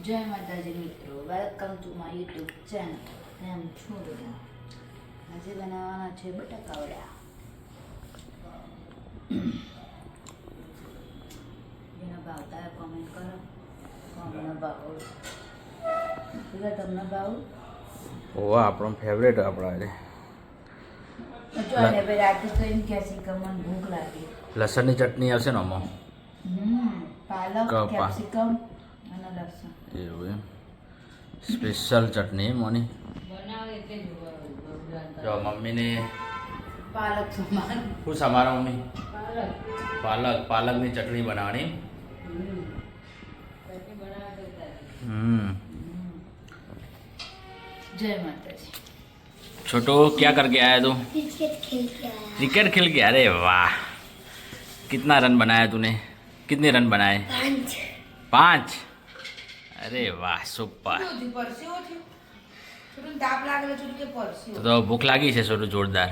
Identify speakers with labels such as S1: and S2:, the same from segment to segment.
S1: જય માતાજી મિત્રો, welcome to my YouTube channel. એમ છું બધા. આજે બનાવવાના છે બટાકા વડા. જેના ભાવતા હોય કોમેન્ટ કરો. તમને ભાવ એટલે તમને ભાવ
S2: ઓવા આપણો ફેવરેટ આપણા છે.
S1: જો ને બે રાતે તો એમ કહે છે કે મને ભૂખ લાગી.
S2: લસણની ચટણી આવશે ને આમાં.
S1: પાલક કેપ્સિકમ અને લસણ
S2: એવું એમ સ્પેશિયલ ચટણી મોની
S1: બનાવે એટલે
S2: જો મમ્મીને
S1: પાલક સમાન
S2: શું સમારો મમ્મી
S1: પાલક
S2: પાલકની ચટણી બનાવવાની.
S1: जय माता जी.
S2: छोटो क्या करके आया तू? क्रिकेट खेल के. अरे वाह, कितना रन बनाया तूने? कितने रन बनाए? 5. अरे वाह, सुपर. तो भूख लागी છે छोटू जोरदार.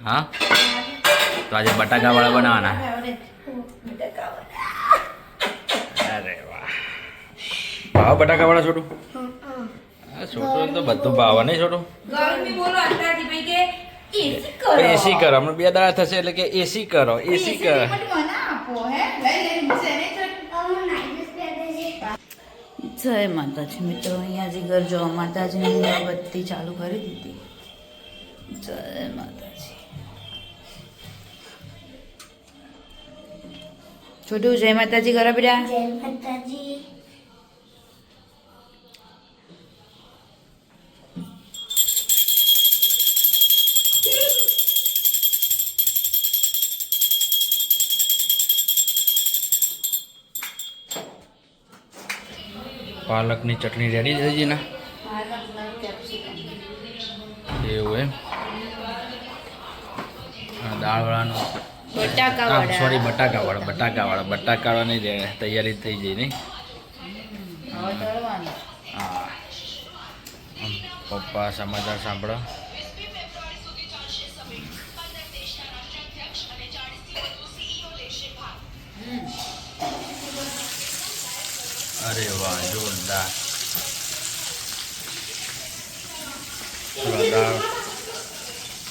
S2: हाँ तो आज बटाका वाला बनावाना. अरे वाह, भाव बटाका वाला छोटू. छोटू તો બધું ભાવ નહીં છોટું.
S1: ગરમી બોલો અંદાજી ભાઈ કે એસી કરો.
S2: એસી કરો, હમણાં 2 દાડા થશે એટલે કે એસી કરો. એસી કરો
S1: મને આપો હે લઈ લઈ મૂકશે ને જય માતાજી મિત્રો. અહીંયા જે ઘર જો માતાજીની અગરબત્તી ચાલુ કરી દીધી. જય માતાજી. છોટું જય માતાજી કરો બેટા.
S3: જય માતાજી.
S2: પાલકની ચટણી રેડી થઈ ગઈ ને? એવું એમ. દાળવાળાનું
S1: બટાકાવાળા.
S2: સોરી બટાકાવાળાની તૈયારી થઈ ગઈ નહીં?
S1: હવે તળવાનું.
S2: હા. પપ્પા સમાચાર સાંભળો. અરે વાહ, જોરદાર.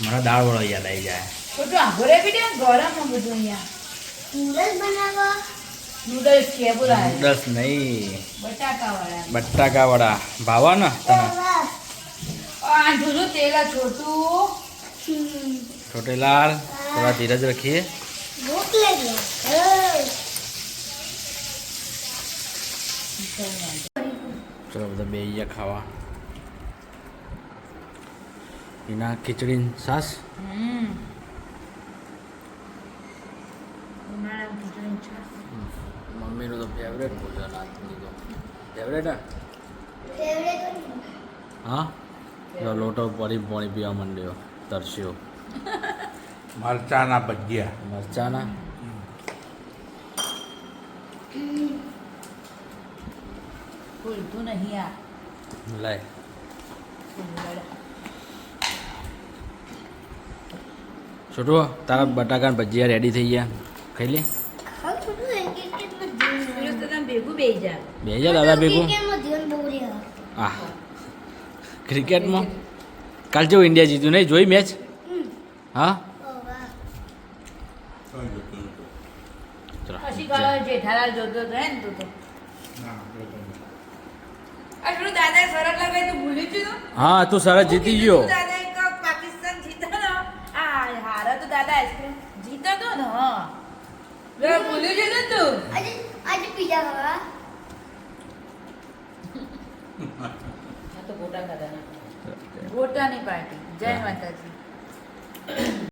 S2: મારા દાળ વાળો યાદ આવી જાય.
S1: છોટું આઘોરે બેટા ગરમમાં બધું અહીંયા
S3: નૂડલ્સ બનાવવા.
S1: નૂડલ્સ કે બોલાય
S2: નૂડલ્સ નહીં,
S1: બટાકાવાળા.
S2: બટાકાવાળા ભાવા ને તને?
S1: આ જોજો તેલ આ છોટું.
S2: છોટેલાલ થોડા ધીરજ રખીએ.
S3: ભૂખ લાગી.
S2: ચલો બધા બે ખાવા. એના ખીચડી છાસ. મમ્મીનું તો ફેવરેટ ભોજન આજનું તો ફેવરેટ. હા તો લોટો પડી પાણી પીવા માંડ્યો, તરસ્યો.
S4: મરચાના ભજીયા.
S2: મરચાના
S1: ભૂલતું નહીં આ
S2: લાય. છોટો તારા બટાકા ભજીયા રેડી થઈ ગયા, ખાઈ લે.
S1: ભેગું બે જા.
S2: બે જા દાદા ભેગું. હા, ક્રિકેટમાં કાલ જેવું ઇન્ડિયા જીત્યું નહીં? જોઈ મેચ? હા ચલો.
S1: પછી કાલે જેઠાલાલ જોતો હતો ને તું તો. આ પેલું દાદાએ શરત લગાવી તું ભૂલી ગયું?
S2: હા તું સરસ જીતી ગયો.
S1: દાદાએ કહ્યું પાકિસ્તાન જીતો ને. આ હારા તો દાદા આઈસ્ક્રીમ જીતો તો ને. હા લે ભૂલી ગયો ને તું.
S3: આજે પીઝા ખાવા.
S1: આ તો ગોટા ખાધા ના. ગોટાની પાર્ટી. જય માતાજી.